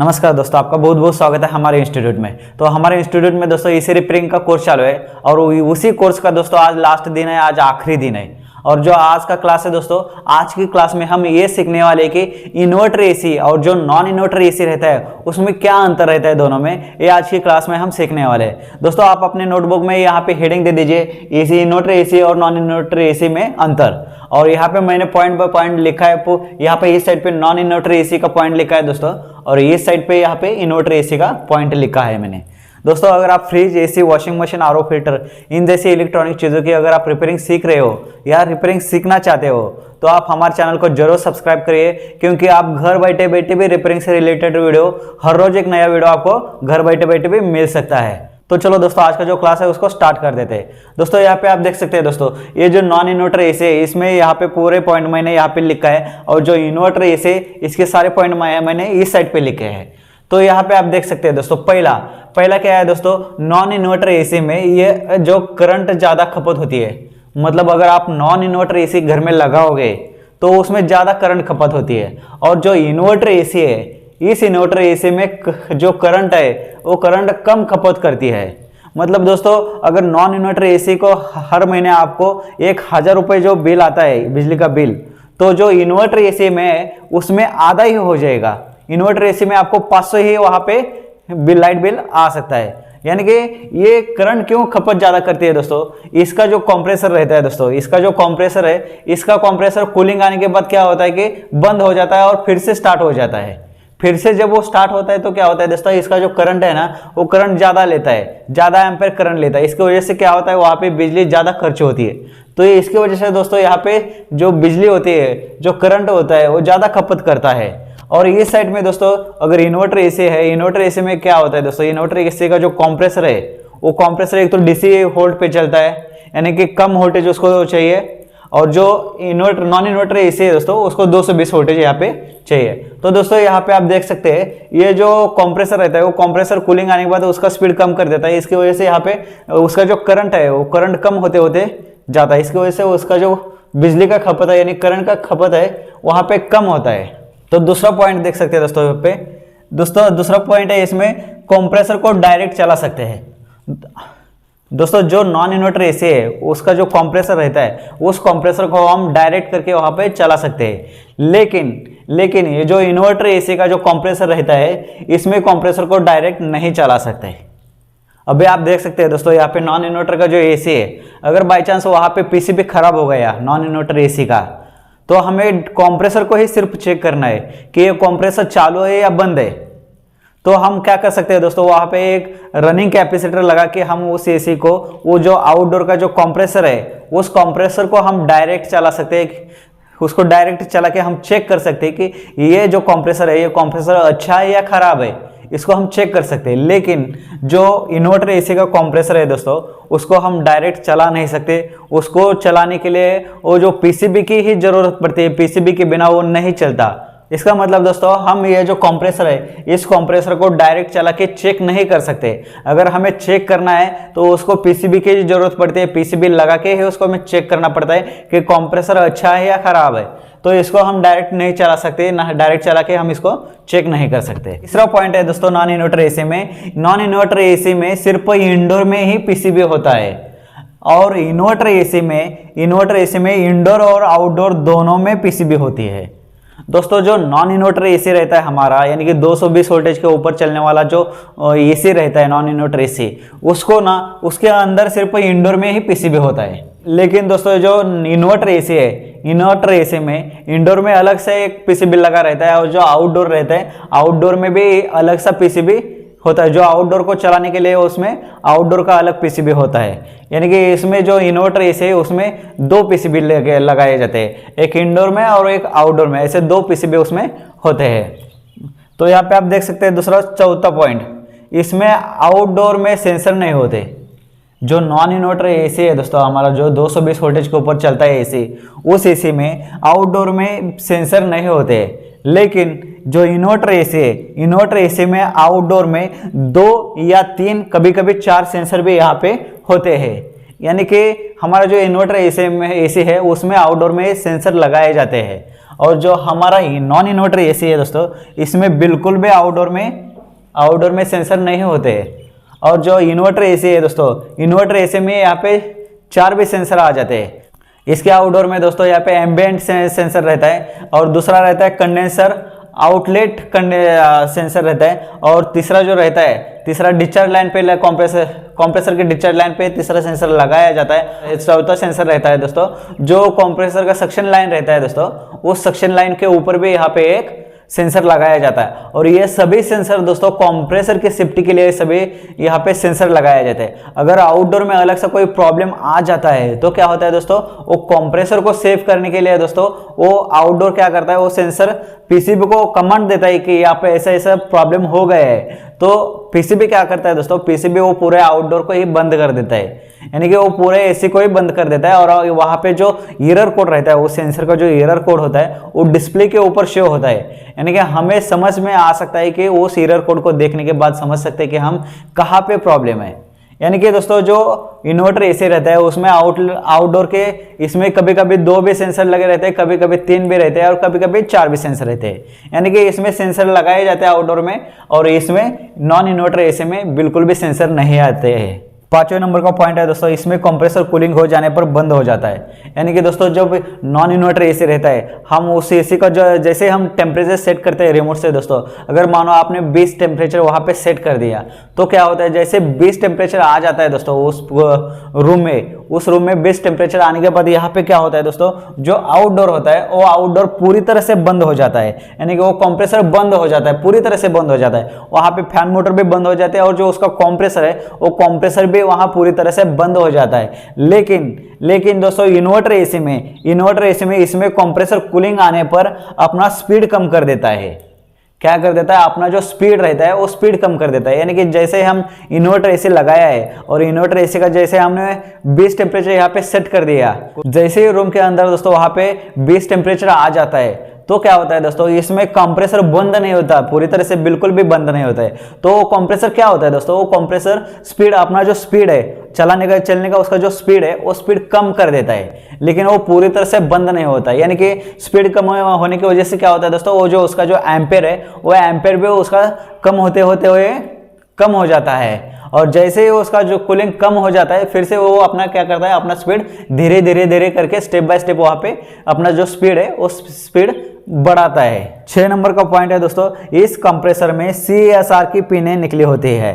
नमस्कार दोस्तों, आपका बहुत बहुत स्वागत है हमारे इंस्टीट्यूट में। तो हमारे इंस्टीट्यूट में दोस्तों एसी रिपेयरिंग का कोर्स चालू है और उसी कोर्स का दोस्तों आज लास्ट दिन है, आज आखिरी दिन है। और जो आज का क्लास है दोस्तों, आज की क्लास में हम ये सीखने वाले कि इन्वर्टर एसी और जो नॉन इन्वर्टर एसी रहता है उसमें क्या अंतर रहता है दोनों में, ये आज की क्लास में हम सीखने वाले हैं। दोस्तों आप अपने नोटबुक में यहाँ पे हेडिंग दे दीजिए, एसी इन्वर्टर एसी और नॉन इन्वर्टर एसी में अंतर। और यहाँ पे मैंने पॉइंट बाय पॉइंट लिखा है। यहाँ पे इस साइड पे नॉन इन्वर्टर एसी का पॉइंट लिखा है दोस्तों, और इस साइड पे यहाँ पे इन्वर्टर एसी का पॉइंट लिखा है मैंने। दोस्तों अगर आप fridge, AC, washing machine, RO filter, इन जैसी इलेक्ट्रॉनिक चीज़ों की अगर आप रिपेयरिंग सीख रहे हो या रिपेयरिंग सीखना चाहते हो तो आप हमारे चैनल को जरूर सब्सक्राइब करिए, क्योंकि आप घर बैठे बैठे भी रिपेयरिंग से रिलेटेड वीडियो, हर रोज एक नया वीडियो आपको घर बैठे बैठे भी मिल सकता है। तो चलो दोस्तों आज का जो क्लास है उसको स्टार्ट कर देते हैं। दोस्तों यहाँ पे आप देख सकते हैं दोस्तों, ये जो नॉन इन्वर्टर एसी है इसमें यहाँ पे पूरे पॉइंट मैंने यहाँ पे लिखा है, और जो इन्वर्टर एसी इसके सारे पॉइंट मैंने इस साइड पे लिखे हैं। तो यहाँ पे आप देख सकते हैं दोस्तों, पहला क्या है दोस्तों, नॉन इन्वर्टर एसी में ये जो करंट ज़्यादा खपत होती है, मतलब अगर आप नॉन इन्वर्टर एसी घर में लगाओगे तो उसमें ज़्यादा करंट खपत होती है। और जो इन्वर्टर एसी है, इस इन्वर्टर एसी में जो करंट है वो करंट कम खपत करती है। मतलब दोस्तों अगर नॉन इन्वर्टर एसी को हर महीने आपको 1000 रुपये जो बिल आता है बिजली का बिल, तो जो इन्वर्टर एसी में है उसमें आधा ही हो जाएगा। इन्वर्टर एसी में आपको 500 ही वहाँ पे लाइट बिल आ सकता है। यानी कि ये करंट क्यों खपत ज़्यादा करती है दोस्तों, इसका जो कंप्रेसर रहता है दोस्तों, इसका जो कंप्रेसर है, इसका कंप्रेसर कूलिंग आने के बाद क्या होता है कि बंद हो जाता है और फिर से स्टार्ट हो जाता है। फिर से जब वो स्टार्ट होता है तो क्या होता है दोस्तों, इसका जो करंट है ना वो करंट ज़्यादा लेता है, ज़्यादा एम्पेयर करंट लेता है। इसकी वजह से क्या होता है, वहाँ पे बिजली ज़्यादा खर्च होती है। तो इसकी वजह से दोस्तों यहाँ पे जो बिजली होती है, जो करंट होता है वो ज़्यादा खपत करता है। और इस साइड में दोस्तों अगर इन्वर्टर एसी है, इन्वर्टर एसी में क्या होता है दोस्तों, इन्वर्टर एसी का जो कॉम्प्रेसर है वो कॉम्प्रेसर एक तो डीसी वोल्ट पे चलता है, यानी कि कम वोल्टेज उसको चाहिए। और जो नॉन इन्वर्टर एसी है दोस्तों उसको 220 वोल्टेज यहाँ पे चाहिए। तो दोस्तों यहाँ पे आप देख सकते हैं ये जो कंप्रेसर रहता है वो कंप्रेसर कूलिंग आने के बाद उसका स्पीड कम कर देता है। इसकी वजह से यहाँ पे उसका जो करंट है वो करंट कम होते होते जाता है। इसकी वजह से उसका जो बिजली का खपत है यानी करंट का खपत है वहाँ पे कम होता है। तो दूसरा पॉइंट देख सकते हैं दोस्तों यहाँ पे। दोस्तों दूसरा पॉइंट है, इसमें कंप्रेसर को डायरेक्ट चला सकते हैं। दोस्तों जो नॉन इन्वर्टर एसी है उसका जो कंप्रेसर रहता है उस कंप्रेसर को हम डायरेक्ट करके वहाँ पे चला सकते हैं। लेकिन ये जो इन्वर्टर एसी का जो कंप्रेसर रहता है इसमें कंप्रेसर को डायरेक्ट नहीं चला सकते। अभी आप देख सकते हैं दोस्तों यहाँ पे नॉन इन्वर्टर का जो एसी है, अगर बाई चांस वहाँ पे पीसीबी खराब हो गया नॉन इन्वर्टर एसी का, तो हमें कंप्रेसर को ही सिर्फ चेक करना है कि ये कंप्रेसर चालू है या बंद है। तो हम क्या कर सकते हैं दोस्तों, वहाँ पे एक रनिंग कैपेसिटर लगा के हम उस एसी को, वो जो आउटडोर का जो कंप्रेसर है उस कंप्रेसर को हम डायरेक्ट चला सकते हैं। उसको डायरेक्ट चला के हम चेक कर सकते हैं कि ये जो कंप्रेसर है ये कंप्रेसर अच्छा है या खराब है, इसको हम चेक कर सकते हैं। लेकिन जो इन्वर्टर एसी का कंप्रेसर है दोस्तों उसको हम डायरेक्ट चला नहीं सकते। उसको चलाने के लिए वो जो पीसीबी की ही जरूरत पड़ती है, पीसीबी के बिना वो नहीं चलता। इसका मतलब दोस्तों हम ये जो कंप्रेसर है इस कंप्रेसर को डायरेक्ट चला के चेक नहीं कर सकते। अगर हमें चेक करना है तो उसको पीसीबी की जरूरत पड़ती है, पीसीबी लगा के ही उसको हमें चेक करना पड़ता है कि कंप्रेसर अच्छा है या खराब है। तो इसको हम डायरेक्ट नहीं चला सकते, ना डायरेक्ट चला के हम इसको चेक नहीं कर सकते। तीसरा पॉइंट है दोस्तों नॉन इन्वर्टर एसी में, नॉन इन्वर्टर एसी में सिर्फ इंडोर में ही पीसीबी होता है, और इन्वर्टर एसी में इंडोर और आउटडोर दोनों में पीसीबी होती है। दोस्तों जो नॉन इन्वर्टर एसी रहता है हमारा, यानी कि 220 वोल्टेज के ऊपर चलने वाला जो एसी रहता है नॉन इन्वर्टर एसी, उसको ना उसके अंदर सिर्फ इंडोर में ही पीसीबी होता है। लेकिन दोस्तों जो इन्वर्टर एसी है, इन्वर्टर एसी में इंडोर में अलग से एक पीसीबी लगा रहता है, और जो आउटडोर रहता है आउटडोर में भी अलग सा पीसीबी होता है। जो आउटडोर को चलाने के लिए उसमें आउटडोर का अलग पीसीबी होता है। यानी कि इसमें जो इन्वर्टर एसी है उसमें 2 पीसीबी लगाए जाते हैं, एक इंडोर में और एक आउटडोर में, ऐसे 2 पीसीबी उसमें होते हैं। तो यहाँ पे आप देख सकते हैं दूसरा चौथा पॉइंट, इसमें आउटडोर में सेंसर नहीं होते। जो नॉन इन्वर्टर एसी है दोस्तों हमारा, जो 220 वोल्टेज के ऊपर चलता है एसी, उस एसी में आउटडोर में सेंसर नहीं होते। लेकिन जो इन्वर्टर एसी है, इन्वर्टर एसी में आउटडोर में 2 या 3 कभी कभी 4 सेंसर भी यहाँ पे होते हैं। यानी कि हमारा जो इन्वर्टर एसी है उसमें आउटडोर में सेंसर लगाए जाते हैं। और जो हमारा नॉन इन्वर्टर एसी है दोस्तों, इसमें बिल्कुल भी आउटडोर में सेंसर नहीं होते। और जो इन्वर्टर एसी है दोस्तों, इन्वर्टर एसी में यहाँ पे 4 भी सेंसर आ जाते हैं। इसके आउटडोर में दोस्तों यहाँ पे एम्बिएंट सेंसर रहता है, और दूसरा रहता है कंडेंसर आउटलेट सेंसर रहता है, और तीसरा जो रहता है, तीसरा डिस्चार्ज लाइन पे कंप्रेसर के डिस्चार्ज लाइन पे तीसरा सेंसर लगाया जाता है। चौथा सेंसर रहता है दोस्तों, जो कंप्रेसर का सक्शन लाइन रहता है दोस्तों, उस सक्शन लाइन के ऊपर भी यहाँ पे एक सेंसर लगाया जाता है। और ये सभी सेंसर दोस्तों कंप्रेसर की सेफ्टी के लिए सभी यहाँ पे सेंसर लगाया जाता है। अगर आउटडोर में अलग से कोई प्रॉब्लम आ जाता है तो क्या होता है दोस्तों, वो कंप्रेसर को सेव करने के लिए दोस्तों वो आउटडोर क्या करता है, वो सेंसर पीसीबी को कमांड देता है कि यहाँ पे ऐसा ऐसा प्रॉब्लम हो गया है। तो पीसीबी क्या करता है दोस्तों, पीसीबी वो पूरे आउटडोर को ही बंद कर देता है, यानी कि वो पूरे एसी को ही बंद कर देता है। और वहां पे जो एरर कोड रहता है, वो सेंसर का जो एरर कोड होता है वो डिस्प्ले के ऊपर शो होता है, यानी कि हमें समझ में आ सकता है कि उस एरर कोड को देखने के बाद समझ सकते हैं कि हम कहाँ पे प्रॉब्लम है। यानी कि दोस्तों जो इन्वर्टर एसी रहता है उसमें आउटडोर के इसमें कभी कभी 2 भी सेंसर लगे रहते हैं, कभी कभी 3 भी रहते हैं, और कभी कभी 4 भी सेंसर रहते हैं। यानी कि इसमें सेंसर लगाए जाते हैं आउटडोर में, और इसमें नॉन इन्वर्टर एसी में बिल्कुल भी सेंसर नहीं आते हैं। 5वें नंबर का पॉइंट है दोस्तों, इसमें कंप्रेसर कूलिंग हो जाने पर बंद हो जाता है। यानी कि दोस्तों जब नॉन इन्वर्टर एसी रहता है, हम उस एसी का जो जैसे हम टेम्परेचर सेट करते हैं रिमोट से दोस्तों, अगर मानो आपने 20 टेम्परेचर वहां पे सेट कर दिया तो क्या होता है, जैसे 20 टेम्परेचर आ जाता है दोस्तों उस रूम में 20 टेम्परेचर आने के बाद यहाँ पे क्या होता है दोस्तों, जो आउटडोर होता है वो आउटडोर पूरी तरह से बंद हो जाता है। यानी कि वो कंप्रेसर बंद हो जाता है, पूरी तरह से बंद हो जाता है। वहां पे फैन मोटर भी बंद हो जाते हैं, और जो उसका कंप्रेसर है वो कंप्रेसर भी वहां पूरी तरह से बंद हो जाता है। लेकिन दोस्तों इन्वर्टर एसी में इसमें कंप्रेसर कूलिंग आने पर अपना स्पीड कम कर देता है। क्या कर देता है, अपना जो स्पीड रहता है वो स्पीड कम कर देता है। यानी कि जैसे हम इन्वर्टर एसी लगाया है, और इन्वर्टर एसी का जैसे हमने 20 टेम्परेचर यहाँ पे सेट कर दिया, जैसे ही रूम के अंदर दोस्तों वहां पे 20 टेम्परेचर आ जाता है, तो क्या होता है दोस्तों, इसमें कंप्रेसर बंद नहीं होता, पूरी तरह से बिल्कुल भी बंद नहीं होता है। तो कंप्रेसर क्या होता है दोस्तों, वो कंप्रेसर स्पीड, अपना जो स्पीड है चलने का उसका जो स्पीड है वो स्पीड कम कर देता है, लेकिन वो पूरी तरह से बंद नहीं होता है। यानी कि स्पीड कम होने की वजह से क्या होता है दोस्तों, वो जो उसका जो एम्पेयर है वो एम्पेयर भी उसका कम होते हुए कम हो जाता है। और जैसे ही उसका जो कूलिंग कम हो जाता है, फिर से वो अपना क्या करता है, अपना स्पीड धीरे करके स्टेप बाय स्टेप वहां पे अपना जो स्पीड है वो स्पीड बढ़ाता है। 6 नंबर का पॉइंट है दोस्तों, इस कंप्रेसर में CSR की पिनें निकली होती है।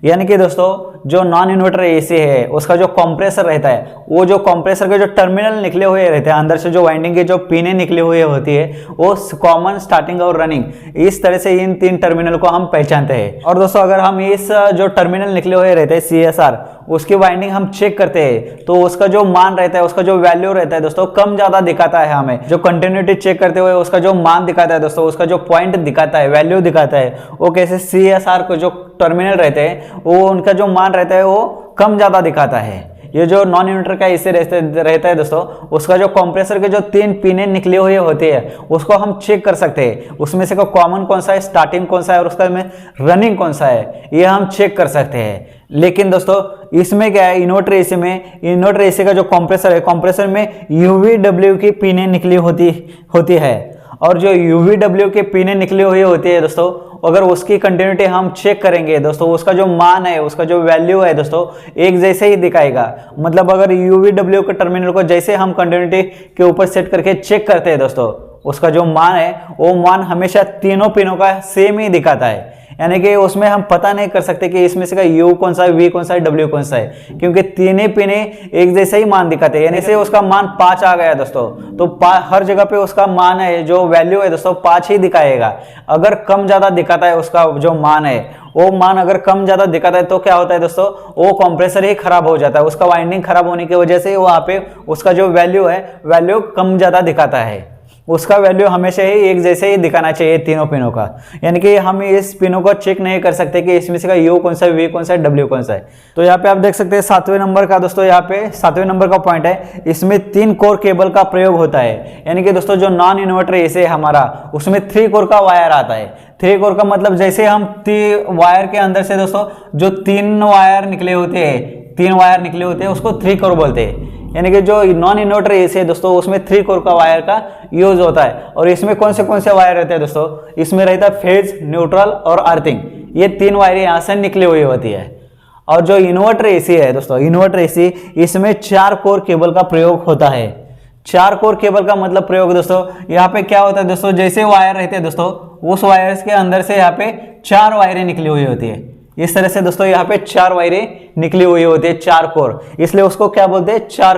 यानी कि दोस्तों जो नॉन इन्वर्टर एसी है उसका जो कंप्रेसर रहता है, वो जो कंप्रेसर के जो टर्मिनल निकले हुए रहते हैं, अंदर से जो वाइंडिंग के जो पिनें निकली हुई होती है, वो कॉमन, स्टार्टिंग और रनिंग, इस तरह से इन 3 टर्मिनल को हम पहचानते हैं। और दोस्तों अगर हम इस जो टर्मिनल निकले हुए रहते हैं CSR, उसकी वाइंडिंग हम चेक करते हैं तो उसका जो मान रहता है, उसका जो वैल्यू रहता है दोस्तों, कम ज्यादा दिखाता है हमें। जो कंटिन्यूटी चेक करते हुए उसका जो मान दिखाता है दोस्तों, उसका जो पॉइंट दिखाता है, वैल्यू दिखाता है, वो कैसे CSR को जो टर्मिनल रहते हैं वो उनका जो मान रहता है वो कम ज्यादा दिखाता है। ये जो नॉन इन्वर्टर का इससे रहता है दोस्तों, उसका जो कंप्रेसर के जो 3 पिनें निकली हुई होती है उसको हम चेक कर सकते हैं, उसमें से कॉमन कौन सा है, स्टार्टिंग कौन सा है, और उसका में रनिंग कौन सा है, ये हम चेक कर सकते हैं। लेकिन दोस्तों इसमें क्या है, इन्वर्टर एसी का जो कंप्रेसर है, कंप्रेसर में UVW की पिनें निकली होती है। और जो UVW के पिनें निकली हुई होती है दोस्तों, अगर उसकी कंटिन्यूटी हम चेक करेंगे दोस्तों, उसका जो मान है, उसका जो वैल्यू है दोस्तों, एक जैसे ही दिखाएगा। मतलब अगर UVW के टर्मिनल को जैसे हम कंटिन्यूटी के ऊपर सेट करके चेक करते हैं दोस्तों, उसका जो मान है वो मान हमेशा तीनों पिनों का सेम ही दिखाता है। यानी कि उसमें हम पता नहीं कर सकते कि इसमें से का U कौन सा है, V कौन सा है, W कौन सा है, क्योंकि तीनों पिने एक जैसे ही मान दिखाते हैं। यानी से उसका मान 5 आ गया दोस्तों, तो हर जगह पे उसका मान है, जो वैल्यू है दोस्तों 5 ही दिखाएगा। अगर कम ज्यादा दिखाता है उसका जो मान है, वो मान अगर कम ज्यादा दिखाता है तो क्या होता है दोस्तों, वो कंप्रेसर ही खराब हो जाता है। उसका वाइंडिंग खराब होने की वजह से वहां पे उसका जो वैल्यू है, वैल्यू कम ज्यादा दिखाता है। उसका वैल्यू हमेशा ही एक जैसे ही दिखाना चाहिए तीनों पिनों का। यानी कि हम इस पिनों को चेक नहीं कर सकते कि इसमें से का U कौन सा है, V कौन सा है, W कौन सा है। तो यहाँ पे आप देख सकते हैं 7वें नंबर का दोस्तों, यहाँ पे 7वें नंबर का पॉइंट है, इसमें 3 कोर केबल का प्रयोग होता है। यानी कि दोस्तों जो नॉन इन्वर्टर एसी है हमारा, उसमें 3 कोर का वायर आता है। 3 कोर का मतलब जैसे हम वायर के अंदर से दोस्तों जो 3 वायर निकले होते हैं, 3 वायर निकले होते हैं उसको 3 कोर बोलते हैं। यानी कि जो नॉन इन्वर्टर एसी है दोस्तों उसमें 3 कोर का वायर का यूज होता है। और इसमें कौन से वायर रहते हैं दोस्तों, इसमें रहता है फेज, न्यूट्रल और अर्थिंग, ये 3 वायर यहाँ से निकली हुई होती है। और जो इन्वर्टर एसी है दोस्तों, इन्वर्टर एसी, इसमें 4 कोर केबल का प्रयोग होता है। 4 कोर केबल का मतलब प्रयोग दोस्तों, यहाँ पे क्या होता है दोस्तों, जैसे वायर रहते हैं दोस्तों उस वायर्स के अंदर से यहाँ पे 4 वायरें निकली हुई होती है। इस तरह से दोस्तों यहाँ पे 4 वायरें निकली हुई होती है, 4 कोर, इसलिए उसको क्या बोलते हैं, 4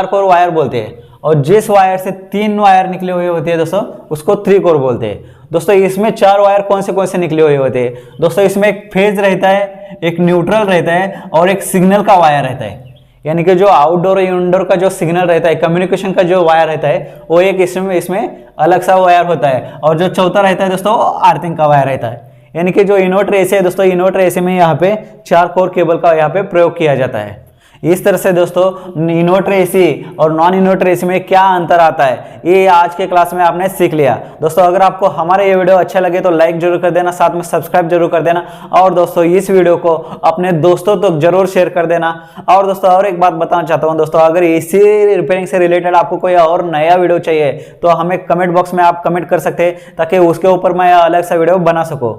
कोर वायर बोलते हैं। और जिस वायर से 3 वायर निकले हुए होते हैं दोस्तों उसको 3 कोर बोलते हैं। दोस्तों इसमें 4 वायर कौन से निकले हुए होते हैं दोस्तों, इसमें एक फेज रहता है, एक न्यूट्रल रहता है और एक सिग्नल का वायर रहता है। यानी कि जो आउटडोर और इनडोर का जो सिग्नल रहता है, कम्युनिकेशन का जो वायर रहता है वो एक इसमें अलग सा वायर होता है। और जो चौथा रहता है दोस्तों अर्थिंग का वायर रहता है। यानी कि जो इन्वर्टर एसी है दोस्तों, इन्वर्टर एसी में यहाँ पे 4 कोर केबल का यहाँ पे प्रयोग किया जाता है। इस तरह से दोस्तों इन्वर्टर एसी और नॉन इन्वर्टर एसी में क्या अंतर आता है ये आज के क्लास में आपने सीख लिया। दोस्तों अगर आपको हमारे ये वीडियो अच्छा लगे तो लाइक जरूर कर देना, साथ में सब्सक्राइब जरूर कर देना। और दोस्तों इस वीडियो को अपने दोस्तों तक जरूर शेयर कर देना। और दोस्तों और एक बात बताना चाहता हूँ दोस्तों, अगर एसी रिपेयरिंग से रिलेटेड आपको कोई और नया वीडियो चाहिए तो हमें कमेंट बॉक्स में आप कमेंट कर सकते हैं ताकि उसके ऊपर मैं अलग सा वीडियो बना सकूँ।